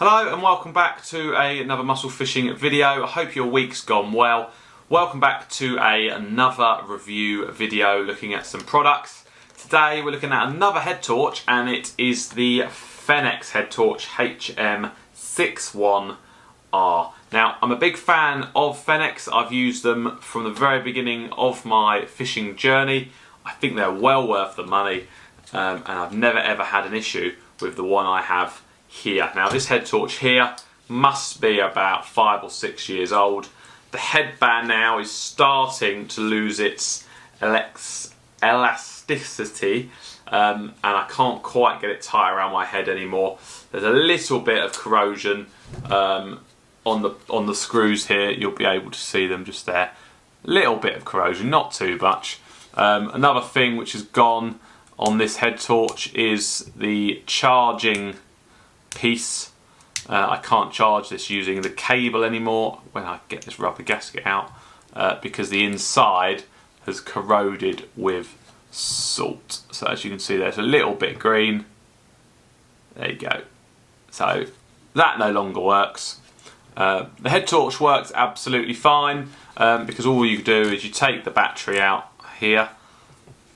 Hello and welcome back to another mussel fishing video. I hope your week's gone well. Welcome back to another review video looking at some products. Today we're looking at another head torch, and it is the Fenix head torch HM61R. Now, I'm a big fan of Fenix. I've used them from the very beginning of my fishing journey. I think they're well worth the money, and I've never ever had an issue with the one I have here. Now, this head torch here must be about 5 or 6 years old. The headband now is starting to lose its elasticity, and I can't quite get it tight around my head anymore. There's a little bit of corrosion on the screws here. You'll be able to see them just there. Little bit of corrosion, not too much. Another thing which has gone on this head torch is the charging piece. I can't charge this using the cable anymore when I get this rubber gasket out, because the inside has corroded with salt. So as you can see, there's a little bit green. There you go. So that no longer works. The head torch works absolutely fine, because all you do is you take the battery out here.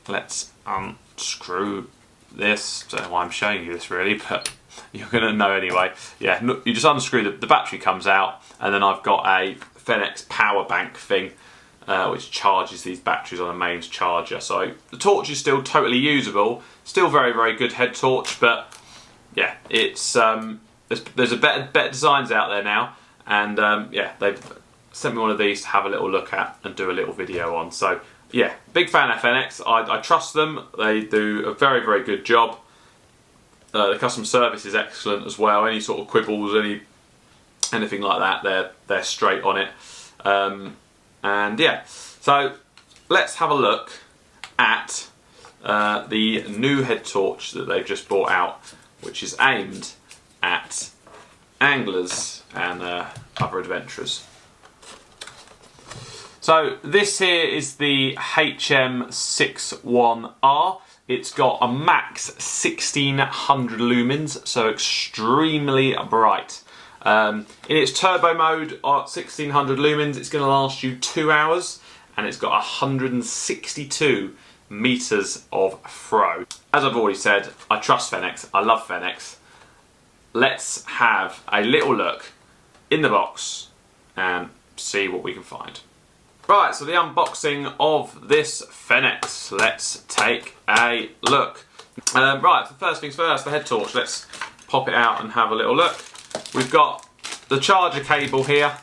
Let's unscrew this. I don't know why I'm showing you this really, but you're going to know anyway. Yeah, you just unscrew the battery comes out, and then I've got a Fenix power bank thing which charges these batteries on a mains charger. So the torch is still totally usable, still very, very good head torch, but yeah, it's there's a better designs out there now, and yeah, they've sent me one of these to have a little look at and do a little video on. So yeah, big fan of Fenix. I trust them. They do a very, very good job. The customer service is excellent as well. Any sort of quibbles, anything like that, they're straight on it. And yeah, so let's have a look at the new head torch that they've just brought out, which is aimed at anglers and other adventurers. So this here is the HM61R. It's got a max 1600 lumens, so extremely bright. In its turbo mode at 1600 lumens, it's going to last you 2 hours, and it's got 162 meters of throw. As I've already said, I trust Fenix. I love Fenix. Let's have a little look in the box and see what we can find. Right, so the unboxing of this Fenix. Let's take a look. Right, so first things first, the head torch. Let's pop it out and have a little look. We've got the charger cable here.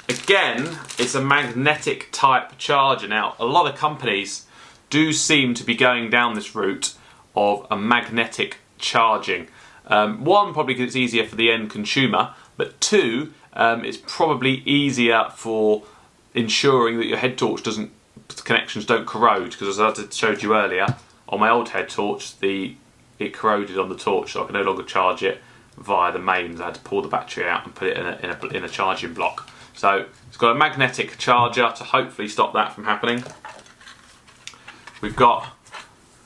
Again, it's a magnetic type charger. Now, a lot of companies do seem to be going down this route of a magnetic charging. One, probably because it's easier for the end consumer, but two, it's probably easier for ensuring that your head torch connections don't corrode, because as I showed you earlier, on my old head torch, it corroded on the torch, so I can no longer charge it via the mains. I had to pull the battery out and put it in a charging block. So it's got a magnetic charger to hopefully stop that from happening. We've got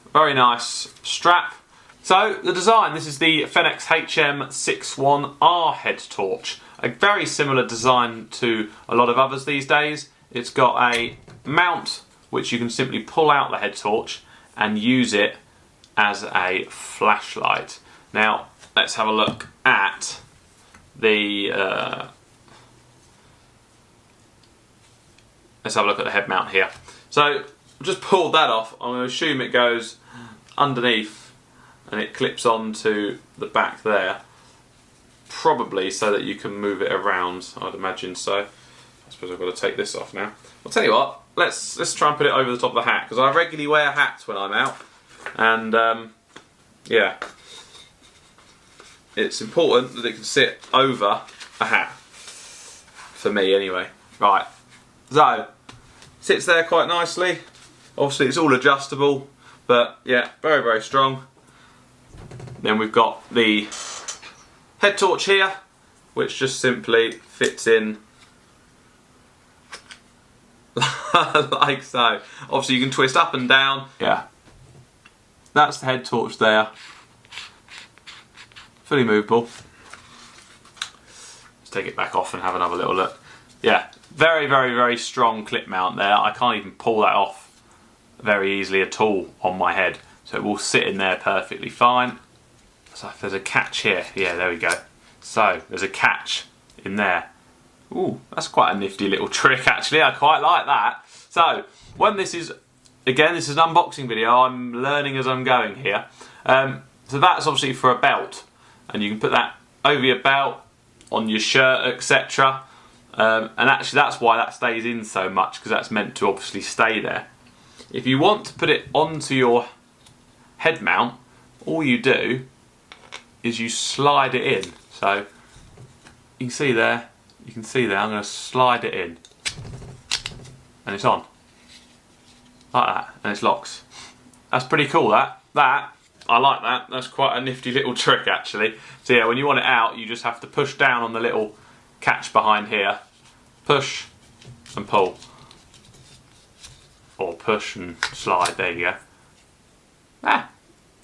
a very nice strap. So the design, this is the Fenix HM61R head torch. A very similar design to a lot of others these days. It's got a mount which you can simply pull out the head torch and use it as a flashlight. Now let's have a look at the head mount here. So I've just pulled that off. I'm going to assume it goes underneath and it clips onto the back there. Probably so that you can move it around, I'd imagine so. I suppose I've got to take this off now. I'll tell you what, let's try and put it over the top of the hat, because I regularly wear hats when I'm out, and yeah, it's important that it can sit over a hat, for me anyway. Right, so, sits there quite nicely. Obviously it's all adjustable, but yeah, very, very strong. Then we've got the head torch here, which just simply fits in like so. Obviously you can twist up and down. Yeah, that's the head torch there. fully movable. Let's take it back off and have another little look. Yeah, very, very, very strong clip mount there. I can't even pull that off very easily at all on my head. So it will sit in there perfectly fine. So if there's a catch here, yeah, there we go. So there's a catch in there. Ooh, that's quite a nifty little trick actually. I quite like that. So when this is, again, this is an unboxing video. I'm learning as I'm going here. So that's obviously for a belt, and you can put that over your belt, on your shirt, etc. And actually that's why that stays in so much, because that's meant to obviously stay there. If you want to put it onto your head mount, all you do is you slide it in. So you can see there, I'm going to slide it in and it's on like that, and it's locks. That's pretty cool. That I like that. That's quite a nifty little trick actually. So yeah, when you want it out, you just have to push down on the little catch behind here, push and pull, or push and slide. There you go.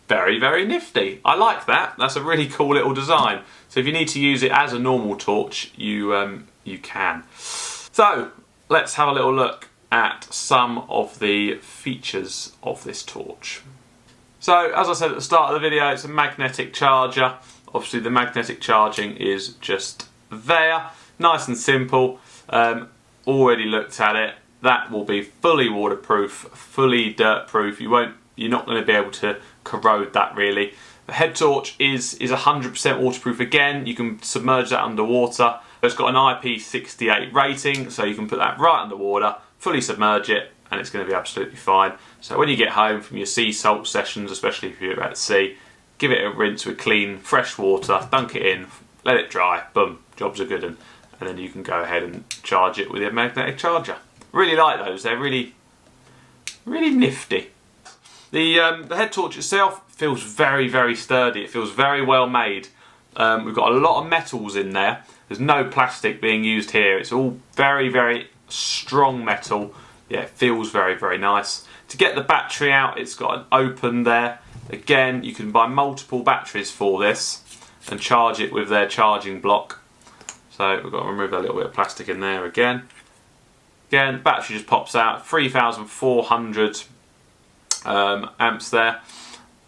Very, very nifty. I like that. That's a really cool little design. So if you need to use it as a normal torch, you can. So let's have a little look at some of the features of this torch. So as I said at the start of the video, it's a magnetic charger. Obviously the magnetic charging is just there. Nice and simple. Already looked at it. That will be fully waterproof, fully dirt proof. You're not going to be able to corrode that really. The head torch is 100% waterproof again. You can submerge that underwater. It's got an IP68 rating, so you can put that right underwater, fully submerge it, and it's going to be absolutely fine. So when you get home from your sea salt sessions, especially if you're at sea, give it a rinse with clean, fresh water, dunk it in, let it dry, boom, jobs are good, and then you can go ahead and charge it with your magnetic charger. Really like those, they're really, really nifty. The head torch itself feels very, very sturdy. It feels very well made. We've got a lot of metals in there. There's no plastic being used here. It's all very, very strong metal. Yeah, it feels very, very nice. To get the battery out, it's got an open there. Again, you can buy multiple batteries for this and charge it with their charging block. So we've got to remove a little bit of plastic in there again. Again, battery just pops out. 3,400 amps there.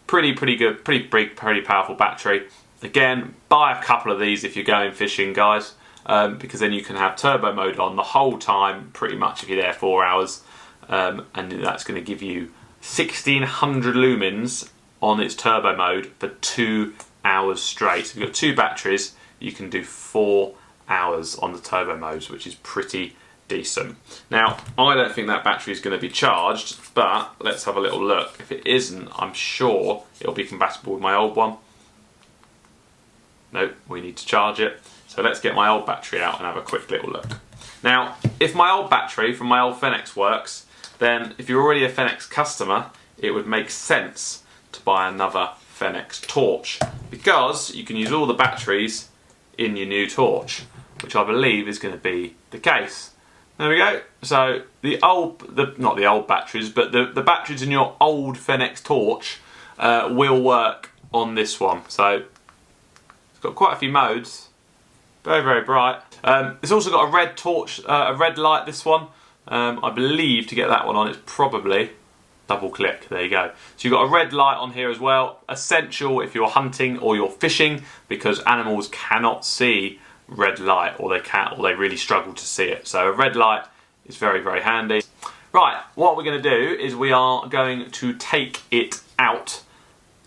Pretty good, pretty big, pretty powerful battery. Again, buy a couple of these if you're going fishing, guys, because then you can have turbo mode on the whole time, pretty much, if you're there 4 hours, and that's going to give you 1,600 lumens on its turbo mode for 2 hours straight. So if you've got 2 batteries, you can do 4 hours on the turbo modes, which is pretty decent. Now, I don't think that battery is going to be charged, but let's have a little look. If it isn't, I'm sure it'll be compatible with my old one. Nope, we need to charge it. So let's get my old battery out and have a quick little look. Now, if my old battery from my old Fenix works, then if you're already a Fenix customer, it would make sense to buy another Fenix torch, because you can use all the batteries in your new torch, which I believe is going to be the case. There we go. So not the old batteries, but the batteries in your old Fenix torch will work on this one. So it's got quite a few modes. Very, very bright. It's also got a red torch, a red light, this one. I believe to get that one on, it's probably double click. There you go. So you've got a red light on here as well. Essential if you're hunting or you're fishing, because animals cannot see red light, or they really struggle to see it. So a red light is very, very handy. Right, what we're going to do is we are going to take it out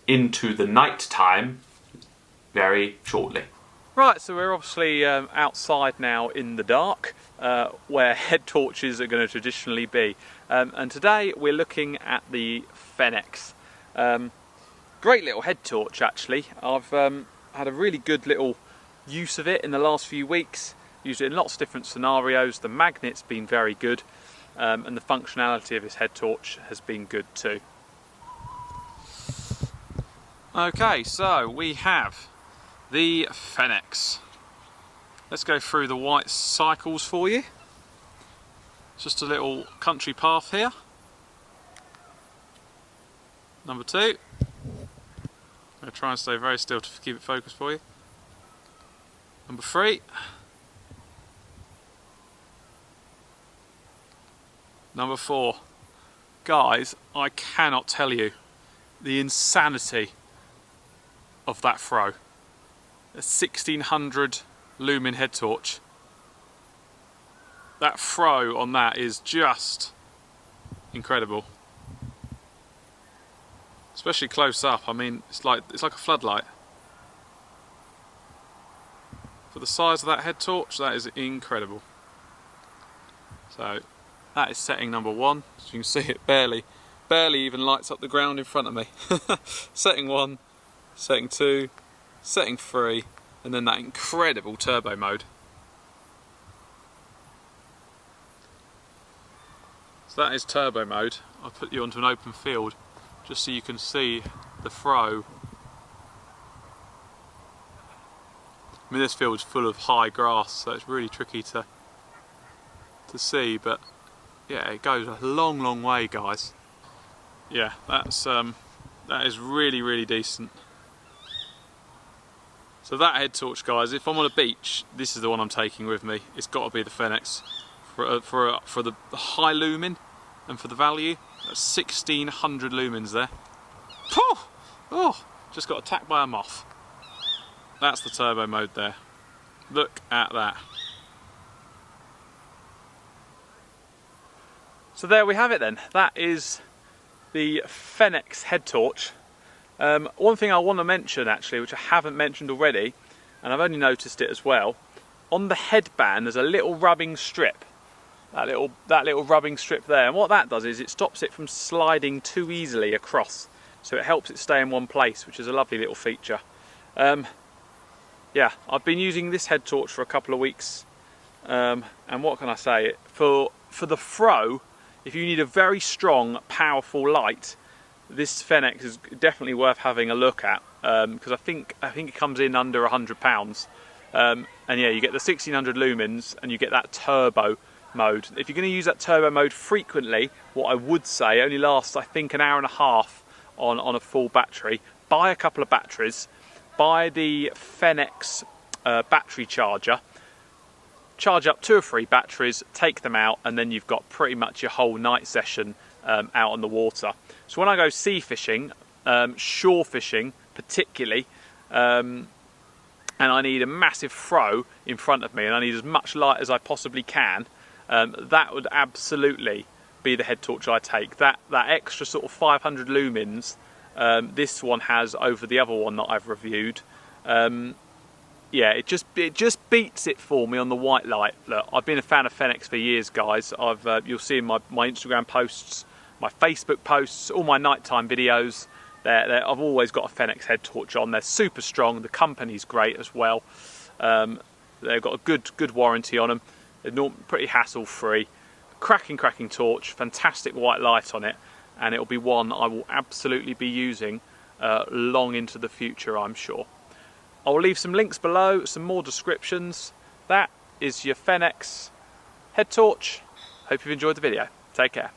into the night time very shortly. Right, so we're obviously outside now in the dark, where head torches are going to traditionally be. And today we're looking at the Fenix. Great little head torch actually. I've had a really good little use of it in the last few weeks. Used it in lots of different scenarios. The magnet's been very good, and the functionality of this head torch has been good too. Okay, so we have the Fenix. Let's go through the white cycles for you. Just a little country path here. Number 2. I'm going to try and stay very still to keep it focused for you. Number 3. Number 4. Guys, I cannot tell you the insanity of that throw. A 1600 lumen head torch. That throw on that is just incredible. Especially close up. I mean, it's like a floodlight. For the size of that head torch, that is incredible. So that is setting number 1. As you can see, it barely even lights up the ground in front of me. Setting 1, setting 2, setting 3, and then that incredible turbo mode. So that is turbo mode. I'll put you onto an open field just so you can see the throw. I mean, this field's full of high grass, so it's really tricky to see, but yeah, it goes a long way, guys. Yeah, that is really decent. So that head torch, guys, if I'm on a beach, this is the one I'm taking with me. It's got to be the Fenix for the high lumen and for the value. That's 1600 lumens there. Oh, just got attacked by a moth. That's the turbo mode there. Look at that. So there we have it then. That is the Fenix head torch. One thing I want to mention actually, which I haven't mentioned already, and I've only noticed it as well, on the headband there's a little rubbing strip. That little rubbing strip there, and what that does is it stops it from sliding too easily across. So it helps it stay in one place, which is a lovely little feature. Yeah, I've been using this head torch for a couple of weeks, and what can I say? For the throw, if you need a very strong, powerful light, this Fenix is definitely worth having a look at, because I think it comes in under £100. And yeah, you get the 1600 lumens and you get that turbo mode. If you're going to use that turbo mode frequently, what I would say only lasts, I think, an hour and a half on a full battery. Buy a couple of batteries. Buy the Fenix battery charger. Charge up 2 or 3 batteries, take them out, and then you've got pretty much your whole night session out on the water. So when I go sea fishing, shore fishing particularly, and I need a massive throw in front of me and I need as much light as I possibly can, that would absolutely be the head torch I take. That extra sort of 500 lumens this one has over the other one that I've reviewed. Yeah, it just beats it for me on the white light. Look, I've been a fan of Fenix for years, guys. You'll see in my Instagram posts, my Facebook posts, all my nighttime videos. I've always got a Fenix head torch on. They're super strong. The company's great as well. They've got a good warranty on them. They're pretty hassle-free. Cracking torch. Fantastic white light on it, and it'll be one I will absolutely be using long into the future, I'm sure. I'll leave some links below, some more descriptions. That is your Fenix head torch. Hope you've enjoyed the video. Take care.